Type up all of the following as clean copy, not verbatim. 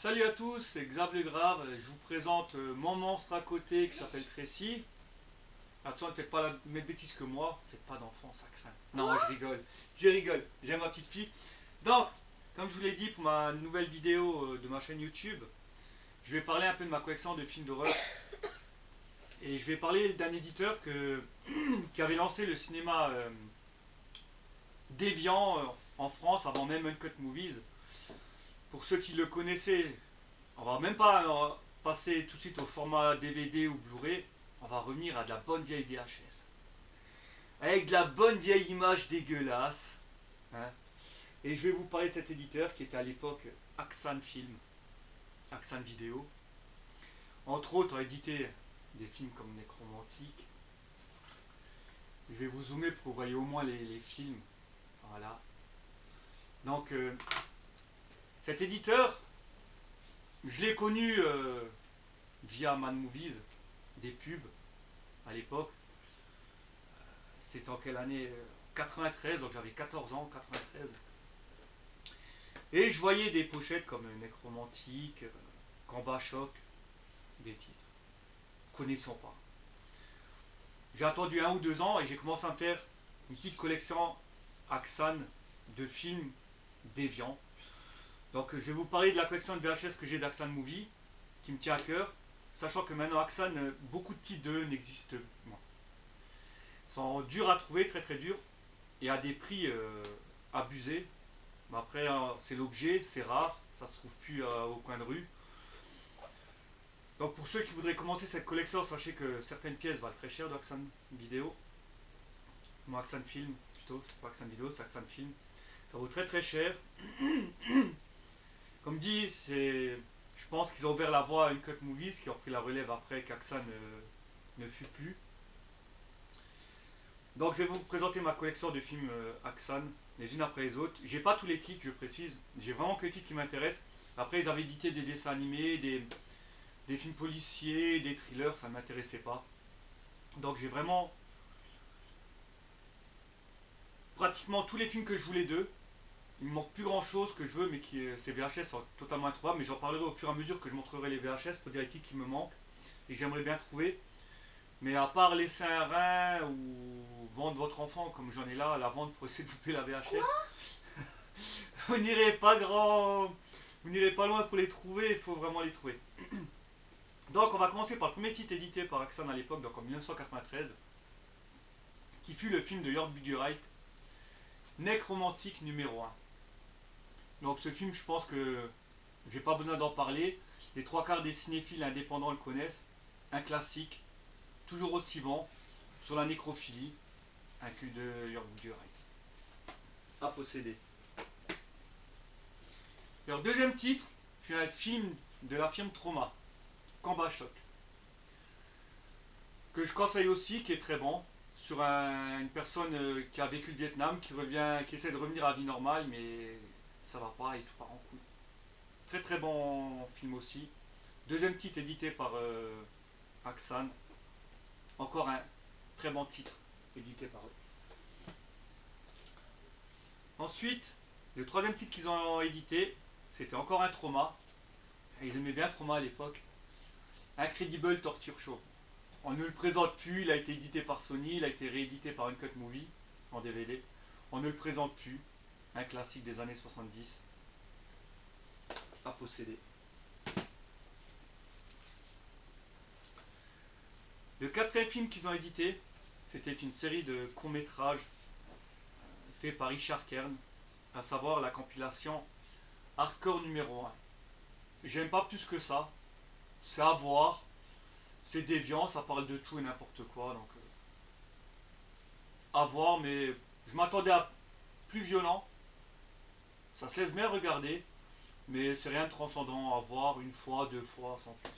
Salut à tous, c'est Xav le Grave. Je vous présente mon monstre à côté qui s'appelle Tracy. Attention, ne faites pas la même bêtise que moi. Faites pas d'enfant, ça craint. Non, je rigole. Je rigole. J'aime ma petite fille. Donc, comme je vous l'ai dit pour ma nouvelle vidéo de ma chaîne YouTube, je vais parler un peu de ma collection de films d'horreur. Et je vais parler d'un éditeur qui avait lancé le cinéma déviant en France avant même Uncut Movies. Pour ceux qui le connaissaient, on va même pas passer tout de suite au format DVD ou Blu-ray. On va revenir à de la bonne vieille VHS. Avec de la bonne vieille image dégueulasse. Hein. Et je vais vous parler de cet éditeur qui était à l'époque Axan Film, Axan Vidéo. Entre autres, a édité des films comme Necromantique. Je vais vous zoomer pour que vous voyez au moins les films. Voilà. Donc, cet éditeur, je l'ai connu via Mad Movies, des pubs à l'époque. C'était en quelle année 93, donc j'avais 14 ans, 93. Et je voyais des pochettes comme Necromantique, Combat Choc, des titres. Connaissons pas. J'ai attendu 1 ou 2 ans et j'ai commencé à me faire une petite collection Axan de films déviants. Donc je vais vous parler de la collection de VHS que j'ai d'Axan Movie, qui me tient à cœur, sachant que maintenant Axan, beaucoup de titres d'eux n'existent moins. Ils sont durs à trouver, très très durs, et à des prix abusés. Mais après, c'est l'objet, c'est rare, ça se trouve plus au coin de rue. Donc pour ceux qui voudraient commencer cette collection, sachez que certaines pièces valent très cher d'Axan Vidéo. Moi, Axan Film, plutôt, c'est pas Axan Vidéo, c'est Axan Film. Ça vaut très très cher. Comme dit, je pense qu'ils ont ouvert la voie à Uncut Movies qui ont pris la relève après qu'Axan ne fut plus. Donc je vais vous présenter ma collection de films Axan, les unes après les autres. J'ai pas tous les titres, je précise. J'ai vraiment que les titres qui m'intéressent. Après, ils avaient édité des dessins animés, des films policiers, des thrillers, ça ne m'intéressait pas. Donc j'ai vraiment pratiquement tous les films que je voulais d'eux. Il me manque plus grand chose que je veux, mais ces VHS sont totalement introuvables. Mais j'en parlerai au fur et à mesure que je montrerai les VHS pour dire les titres qui me manquent et que j'aimerais bien trouver. Mais à part laisser un rein ou vendre votre enfant, comme j'en ai là, à la vente pour essayer de couper la VHS, vous n'irez pas grand. Vous n'irez pas loin pour les trouver, il faut vraiment les trouver. Donc on va commencer par le premier titre édité par Axan à l'époque, donc en 1993, qui fut le film de Jörg Buttgereit, Necromantique numéro 1. Donc ce film, je pense que j'ai pas besoin d'en parler. Les 3 quarts des cinéphiles indépendants le connaissent. Un classique, toujours aussi bon, sur la nécrophilie, un cul de Jörg Buttgereit. À posséder. Leur deuxième titre fut un film de la firme Trauma, Combat Choc, que je conseille aussi, qui est très bon, sur une personne qui a vécu le Vietnam, qui essaie de revenir à la vie normale, mais ça va pas, et tout part en couille. Très très bon film aussi. Deuxième titre édité par Axan. Encore un très bon titre édité par eux. Ensuite, le troisième titre qu'ils ont édité, c'était encore un Trauma. Ils aimaient bien Trauma à l'époque. Incredible Torture Show. On ne le présente plus, il a été édité par Sony, il a été réédité par Uncut Movie en DVD. On ne le présente plus. Un classique des années 70 à posséder. Le quatrième film qu'ils ont édité, c'était une série de courts-métrages fait par Richard Kern, à savoir la compilation Hardcore numéro 1. J'aime pas plus que ça. C'est à voir. C'est déviant, ça parle de tout et n'importe quoi. Donc, à voir, mais je m'attendais à plus violent. Ça se laisse bien regarder, mais c'est rien de transcendant à voir 1 fois, 2 fois, sans plus.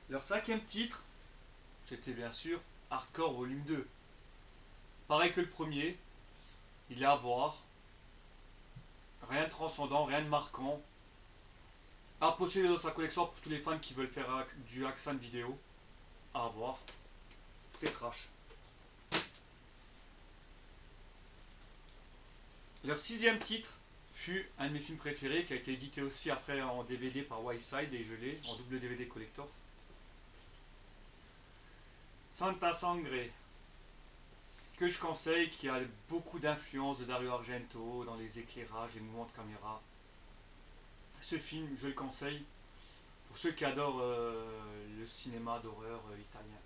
Leur cinquième titre, c'était bien sûr Hardcore Volume 2. Pareil que le premier, il est à voir. Rien de transcendant, rien de marquant. À posséder dans sa collection pour tous les fans qui veulent faire du Axan vidéo. À voir. C'est trash. Leur sixième titre, fut un de mes films préférés, qui a été édité aussi après en DVD par Wildside, et je l'ai en double DVD collector. Santa Sangre, que je conseille, qui a beaucoup d'influence de Dario Argento dans les éclairages, les mouvements de caméra. Ce film, je le conseille pour ceux qui adorent le cinéma d'horreur italien.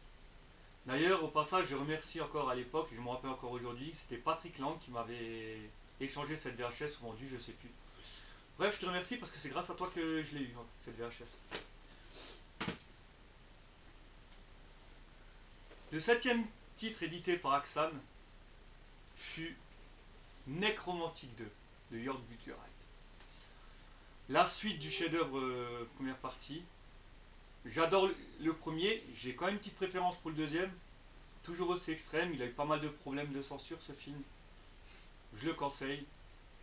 D'ailleurs, au passage, je remercie encore à l'époque, et je me rappelle encore aujourd'hui, c'était Patrick Lang qui m'avait échangé cette VHS ou vendu, je sais plus. Bref, je te remercie parce que c'est grâce à toi que je l'ai eu, cette VHS. Le septième titre édité par Axan fut Necromantic 2 de Jörg Buttgereit. La suite du chef-d'œuvre première partie. J'adore le premier, j'ai quand même une petite préférence pour le deuxième. Toujours aussi extrême, il a eu pas mal de problèmes de censure ce film. Je le conseille.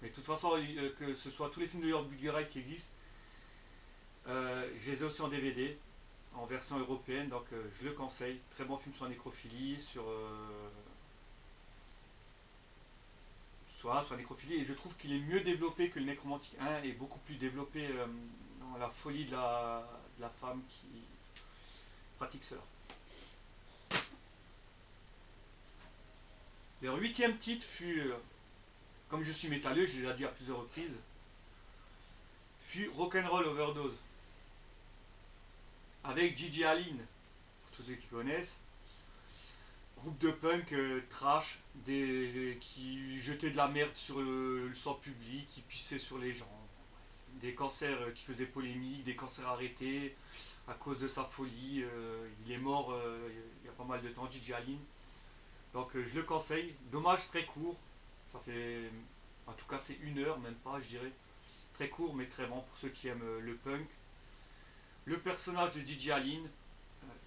Mais de toute façon, que ce soit tous les films de Jörg Buttgereit qui existent, je les ai aussi en DVD, en version européenne, donc je le conseille. Très bon film sur la nécrophilie, sur la nécrophilie, et je trouve qu'il est mieux développé que le Nécromantique 1, et beaucoup plus développé dans la folie de la femme qui pratique cela. Leur huitième titre fut, comme je suis métalleux, je l'ai déjà dit à plusieurs reprises, fut Rock'n'Roll Overdose, avec Gigi Allen, pour tous ceux qui connaissent. Groupe de punk trash, qui jetaient de la merde sur le sang public, qui pissaient sur les gens. Des cancers qui faisaient polémique, des cancers arrêtés à cause de sa folie. Il est mort il y a pas mal de temps, Gigi Allen. Donc je le conseille. Dommage, très court. Ça fait, en tout cas, c'est 1 heure, même pas, je dirais. Très court, mais très bon pour ceux qui aiment le punk. Le personnage de Gigi Allen,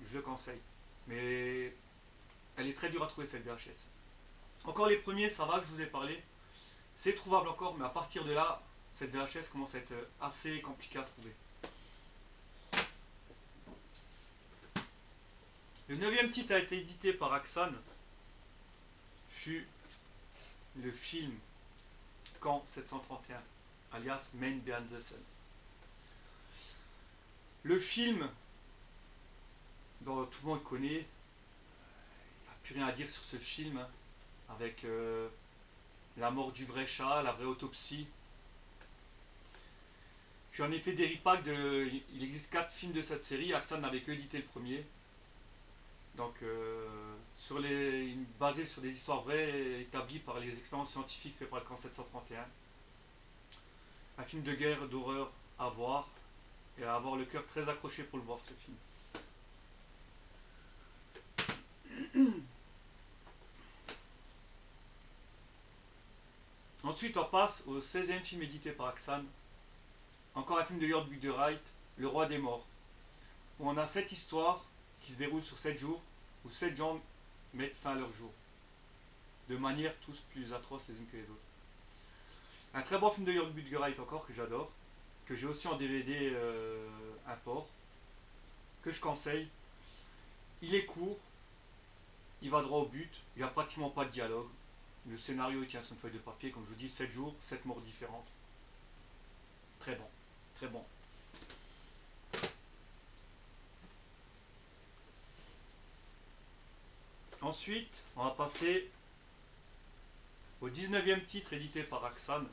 je le conseille. Mais elle est très dure à trouver, cette VHS. Encore les premiers, ça va, que je vous ai parlé. C'est trouvable encore, mais à partir de là, cette VHS commence à être assez compliquée à trouver. Le neuvième titre a été édité par Axan, fut le film Camp 731, alias Man Behind the Sun. Le film, dont tout le monde connaît, il n'y a plus rien à dire sur ce film, avec la mort du vrai chat, la vraie autopsie. J'en ai fait des repacks il existe 4 films de cette série, Axan n'avait que édité le premier. Donc, basé sur des histoires vraies établies par les expériences scientifiques faites par le camp 731. Un film de guerre, d'horreur à voir, et à avoir le cœur très accroché pour le voir, ce film. Ensuite, on passe au 16e film édité par Axan. Encore un film de Jörg Buttgereit, Le Roi des Morts. Où on a 7 histoires qui se déroulent sur 7 jours, où 7 gens mettent fin à leur jour. De manière tous plus atroces les unes que les autres. Un très bon film de Jörg Buttgereit encore, que j'adore, que j'ai aussi en DVD import, que je conseille. Il est court, il va droit au but, il n'y a pratiquement pas de dialogue. Le scénario il tient sur une feuille de papier, comme je vous dis, 7 jours, 7 morts différentes. Très bon, très bon. Ensuite, on va passer au 19e titre édité par Axan,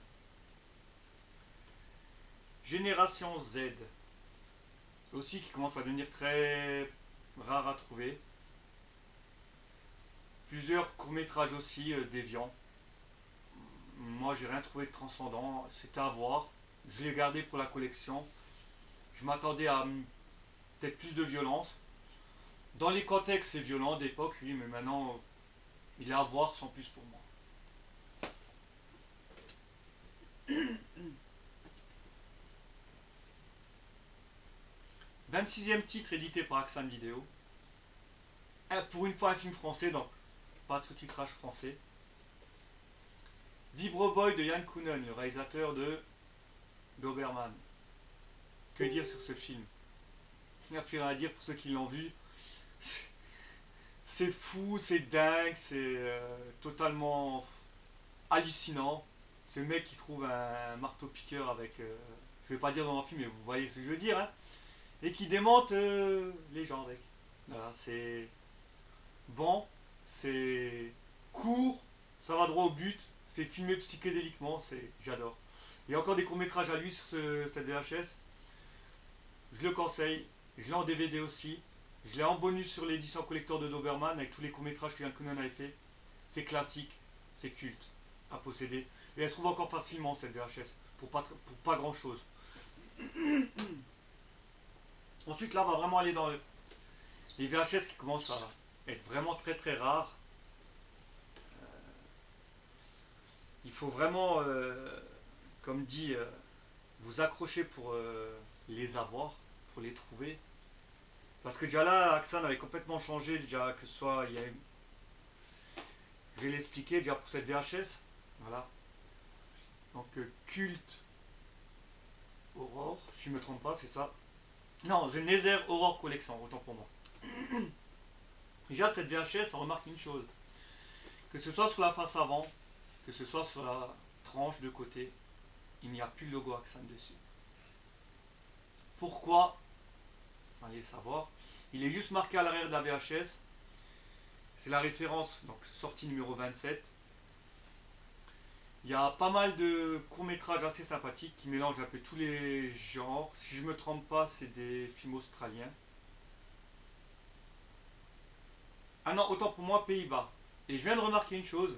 Génération Z. Aussi qui commence à devenir très rare à trouver. Plusieurs courts-métrages aussi déviants. Moi, j'ai rien trouvé de transcendant. C'était à voir. Je l'ai gardé pour la collection. Je m'attendais à peut-être plus de violence. Dans les contextes, c'est violent d'époque, oui, mais maintenant, il est à voir sans plus pour moi. 26e titre édité par Axan Video. Pour une fois, un film français, donc pas de sous-titrage français. Vibro Boy de Yann Kounen, le réalisateur de Doberman. Que dire sur ce film? Il n'y a plus rien à dire pour ceux qui l'ont vu. C'est fou, c'est dingue, c'est totalement hallucinant. ce mec qui trouve un marteau-piqueur avec, je vais pas dire dans le film, mais vous voyez ce que je veux dire, hein, et qui démonte les gens avec. Voilà, c'est bon, c'est court, ça va droit au but, c'est filmé psychédéliquement, j'adore. Il y a encore des courts-métrages à lui sur cette VHS, je le conseille, je l'ai en DVD aussi, je l'ai en bonus sur l'édition collector de Doberman avec tous les courts-métrages que Yann Kounen avait fait. C'est classique, c'est culte à posséder. Et elle se trouve encore facilement cette VHS, pour pas grand chose. Ensuite là on va vraiment aller dans les VHS qui commencent à être vraiment très très rares. Il faut vraiment, comme dit, vous accrocher pour les avoir, pour les trouver. Parce que déjà là, Axan avait complètement changé, déjà que ce soit, je vais l'expliquer déjà pour cette VHS. Voilà. Donc Culte Aurore, si je ne me trompe pas, c'est ça. Non, The Nether Aurore Collection, autant pour moi. Déjà cette VHS, on remarque une chose. Que ce soit sur la face avant, que ce soit sur la tranche de côté, il n'y a plus le logo Axan dessus. Pourquoi? Allez savoir. Il est juste marqué à l'arrière de la VHS. C'est la référence, donc sortie numéro 27. Il y a pas mal de courts-métrages assez sympathiques qui mélangent un peu tous les genres. Si je ne me trompe pas, c'est des films australiens. Ah non, autant pour moi, Pays-Bas. Et je viens de remarquer une chose.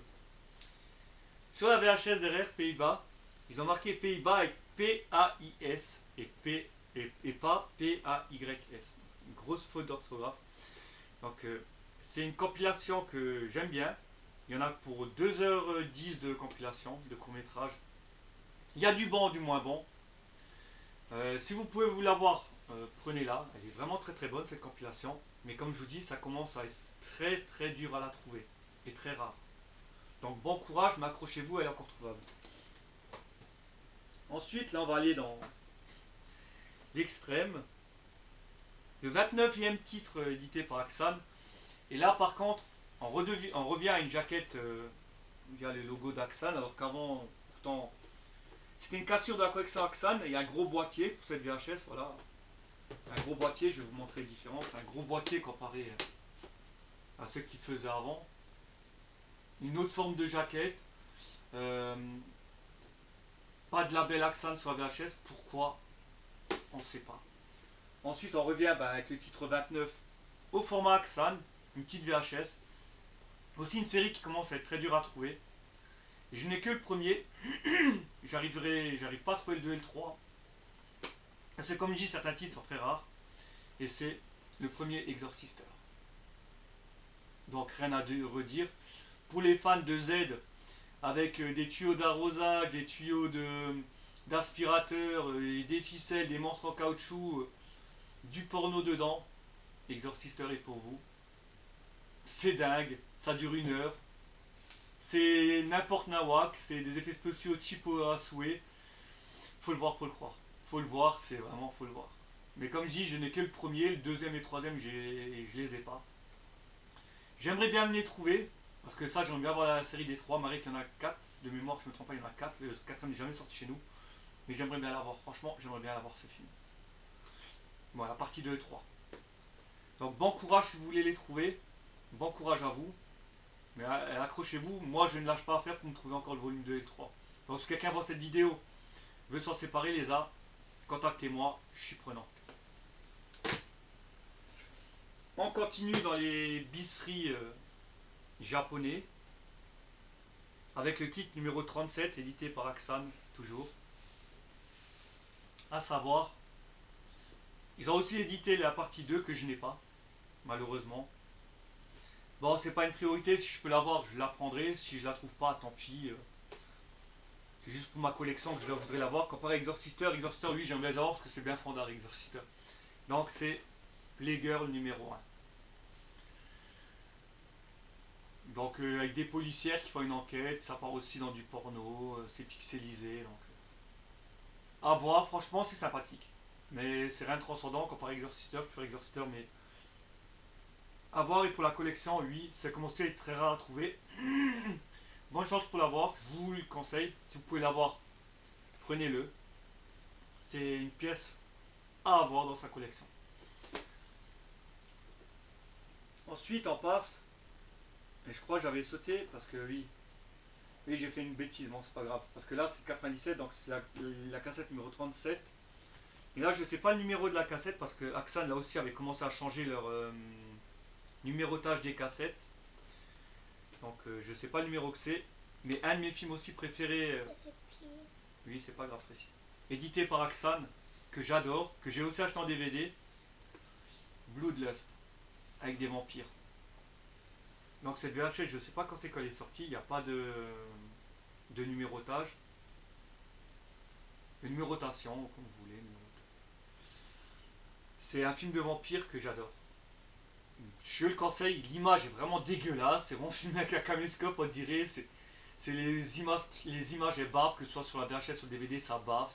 Sur la VHS derrière Pays-Bas, ils ont marqué Pays-Bas avec P-A-I-S et pas P-A-Y-S. Une grosse faute d'orthographe. Donc c'est une compilation que j'aime bien. Il y en a pour 2h10 de compilation, de court-métrage. Il y a du bon, du moins bon. Si vous pouvez vous l'avoir, prenez-la. Elle est vraiment très très bonne cette compilation. Mais comme je vous dis, ça commence à être très très dur à la trouver. Et très rare. Donc bon courage, mais accrochez-vous, elle est encore trouvable. Ensuite, là on va aller dans l'extrême. Le 29e titre édité par Axan. Et là par contre, on revient à une jaquette via le logo d'Axan. Alors qu'avant, pourtant, c'était une cassure de la collection Axan. Il y a un gros boîtier pour cette VHS. Voilà. Un gros boîtier, je vais vous montrer les différences. Un gros boîtier comparé à ceux qui faisaient avant. Une autre forme de jaquette. Euh, pas de label Axan sur la VHS. Pourquoi? On ne sait pas. Ensuite, on revient avec le titre 29 au format Axan, une petite VHS. Aussi une série qui commence à être très dure à trouver. Et je n'ai que le premier. J'arrive pas à trouver le 2 et le 3. Parce que comme je dis, certains titres sont très rares. Et c'est le premier Exorcister. Donc rien à redire. Pour les fans de Z, avec des tuyaux d'arrosage, des tuyaux d'aspirateur, des ficelles, des monstres en caoutchouc, du porno dedans, Exorcister est pour vous. C'est dingue, ça dure 1 heure. C'est n'importe nawak, c'est des effets spéciaux cheap à souhait. Faut le voir pour le croire. Faut le voir, c'est vraiment faut le voir. Mais comme je dis, je n'ai que le premier, le deuxième et le troisième, je les ai pas. J'aimerais bien me les trouver, parce que ça, j'aimerais bien voir la série des 3. Marie, qu'il y en a 4. De mémoire, je ne me trompe pas, il y en a 4. Le quatrième n'est jamais sorti chez nous. Mais j'aimerais bien l'avoir. Franchement, j'aimerais bien l'avoir ce film. Voilà, partie 2 et 3. Donc, bon courage si vous voulez les trouver. Bon courage à vous. Mais accrochez-vous. Moi, je ne lâche pas à faire pour me trouver encore le volume 2 et le 3. Donc, si quelqu'un voit cette vidéo, veut s'en séparer, les a, contactez-moi. Je suis prenant. On continue dans les bisseries japonais. Avec le titre numéro 37, édité par Axan, toujours. À savoir, ils ont aussi édité la partie 2 que je n'ai pas, malheureusement. Bon, c'est pas une priorité, si je peux l'avoir, je la prendrai. Si je la trouve pas, tant pis. C'est juste pour ma collection que je voudrais l'avoir. Comparé à Exorcister, oui, j'aimerais les avoir parce que c'est bien fondard, Exorcister. Donc c'est Playgirl numéro 1. Donc avec des policières qui font une enquête, ça part aussi dans du porno, c'est pixelisé. Donc, à voir, franchement, c'est sympathique. Mais c'est rien de transcendant comparé à Exorcister, pur Exorcister, mais à voir. Et pour la collection, oui, ça commence à être très rare à trouver. Bonne chance pour l'avoir, je vous le conseille. Si vous pouvez l'avoir, prenez-le. C'est une pièce à avoir dans sa collection. Ensuite, on passe. Et je crois que j'avais sauté parce que oui. Oui, j'ai fait une bêtise, bon, c'est pas grave. Parce que là, c'est 97, donc c'est la cassette numéro 37. Et là, je sais pas le numéro de la cassette parce que Axan, là aussi, avait commencé à changer leur numérotage des cassettes. Donc, je sais pas le numéro que c'est. Mais un de mes films aussi préférés. Oui, c'est pas grave, Tracy. Édité par Axan, que j'adore, que j'ai aussi acheté en DVD. Bloodlust, avec des vampires. Donc, cette VHS, je sais pas quand c'est qu'elle est sortie. Il n'y a pas de numérotage. De numérotation, comme vous voulez. C'est un film de vampire que j'adore. Je le conseille, l'image est vraiment dégueulasse, c'est vraiment filmé avec un caméscope, on dirait. C'est les images elles bavent, que ce soit sur la VHS ou le DVD, ça bave.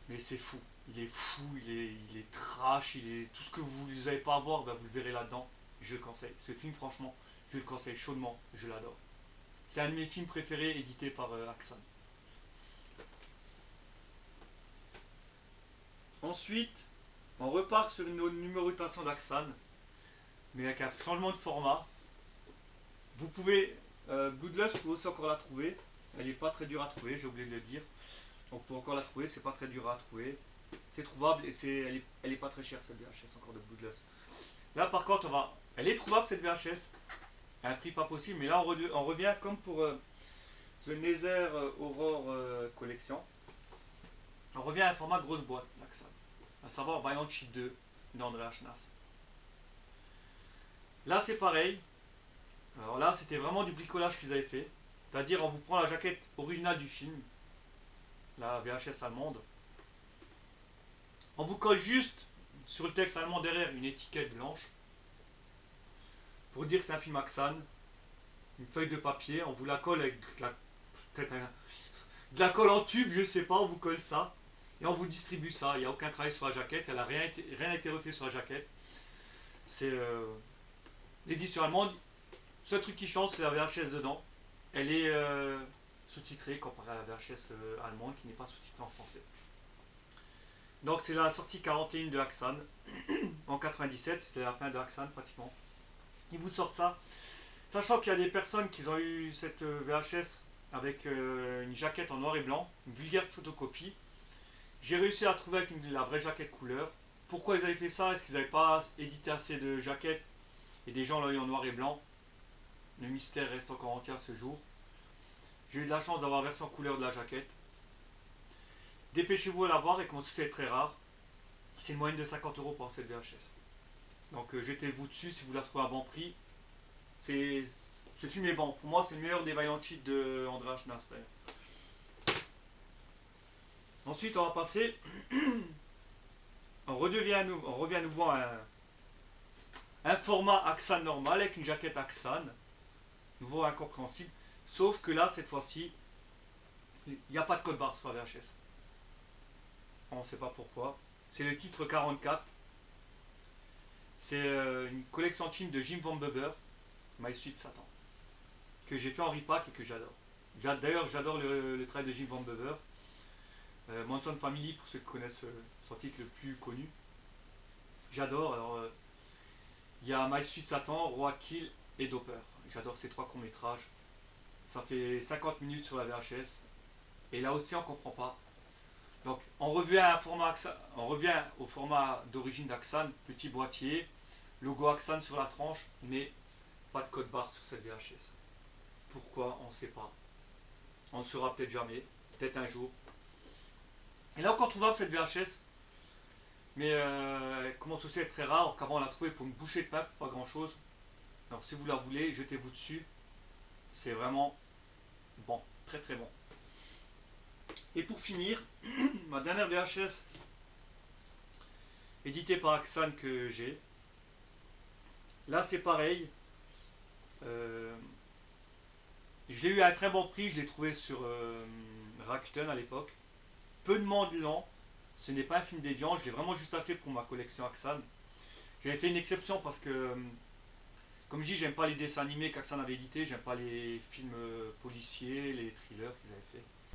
Mais c'est fou. Il est fou, il est trash, il est tout ce que vous n'avez pas à voir, ben vous le verrez là-dedans. Je le conseille. Ce film, franchement, je le conseille chaudement. Je l'adore. C'est un de mes films préférés édité par Axan. Ensuite, on repart sur une numérotation d'Axan, mais avec un changement de format. Vous pouvez. Bloodlust, vous pouvez aussi encore la trouver. Elle n'est pas très dure à trouver, j'ai oublié de le dire. Donc, pour encore la trouver, c'est pas très dur à trouver. C'est trouvable et elle est pas très chère cette VHS encore de Bloodlust. Là, par contre, elle est trouvable cette VHS à un prix pas possible, mais là, on revient comme pour The Nether Horror Collection. On revient à un format grosse boîte, l'Axan. À savoir Violent Sheet 2 d'Andrea Schnaas. Là, c'est pareil. Alors là, c'était vraiment du bricolage qu'ils avaient fait. C'est-à-dire, on vous prend la jaquette originale du film, la VHS allemande. On vous colle juste sur le texte allemand derrière une étiquette blanche pour dire que c'est un film Axan. Une feuille de papier, on vous la colle avec peut-être de la colle en tube, je sais pas, on vous colle ça. Et on vous distribue ça. Il n'y a aucun travail sur la jaquette, rien n'a été refait sur la jaquette. C'est l'édition allemande. Le seul truc qui change, c'est la VHS dedans. Elle est sous-titrée comparée à la VHS allemande qui n'est pas sous-titrée en français. Donc c'est la sortie 41 de Axan en 97, c'était la fin de Axan pratiquement. Ils vous sortent ça, sachant qu'il y a des personnes qui ont eu cette VHS avec une jaquette en noir et blanc, une vulgaire photocopie. J'ai réussi à trouver avec la vraie jaquette couleur. Pourquoi ils avaient fait ça? Est-ce qu'ils n'avaient pas édité assez de jaquettes et des gens l'ont eu en noir et blanc? Le mystère reste encore entier à ce jour. J'ai eu de la chance d'avoir la version couleur de la jaquette. Dépêchez-vous à l'avoir et comme c'est très rare, c'est une moyenne de 50 € pour cette VHS. Donc jetez-vous dessus si vous la trouvez à bon prix. Ce film est bon. Pour moi, c'est le meilleur des Violent Cheat de Andrea Schnaas. Ensuite, on va passer. On revient à nouveau à un format Axan normal avec une jaquette Axan. Nouveau incompréhensible. Sauf que là, cette fois-ci, il n'y a pas de code barre sur la VHS. On ne sait pas pourquoi. C'est le titre 44. C'est une collection de films de Jim Van Bubber, My Sweet Satan, que j'ai fait en repack et que j'adore. D'ailleurs, j'adore le travail de Jim Van Bubber. Manson Family, pour ceux qui connaissent son titre le plus connu. J'adore. Alors, il y a My Sweet Satan, Roi Kill et Doper. J'adore ces trois courts-métrages. Ça fait 50 minutes sur la VHS. Et là aussi, on ne comprend pas. Donc, on revient au format d'origine d'Axan, petit boîtier, logo Axan sur la tranche, mais pas de code barre sur cette VHS. Pourquoi? On ne sait pas. On ne saura peut-être jamais, peut-être un jour. Et là, on trouvable cette VHS, mais elle commence aussi à être très rare, qu'avant on l'a trouvée pour une bouchée de pain, pas grand chose. Alors, si vous la voulez, jetez-vous dessus. C'est vraiment bon, très très bon. Et pour finir, ma dernière VHS éditée par Axan que j'ai. Là, c'est pareil. Euh, je l'ai eu à un très bon prix, je l'ai trouvé sur Rakuten à l'époque. Peu de monde lent, ce n'est pas un film déviant, je l'ai vraiment juste acheté pour ma collection Axan. J'avais fait une exception parce que Comme je j'aime pas les dessins animés quand ça en avait édité, j'aime pas les films policiers, les thrillers qu'ils avaient fait.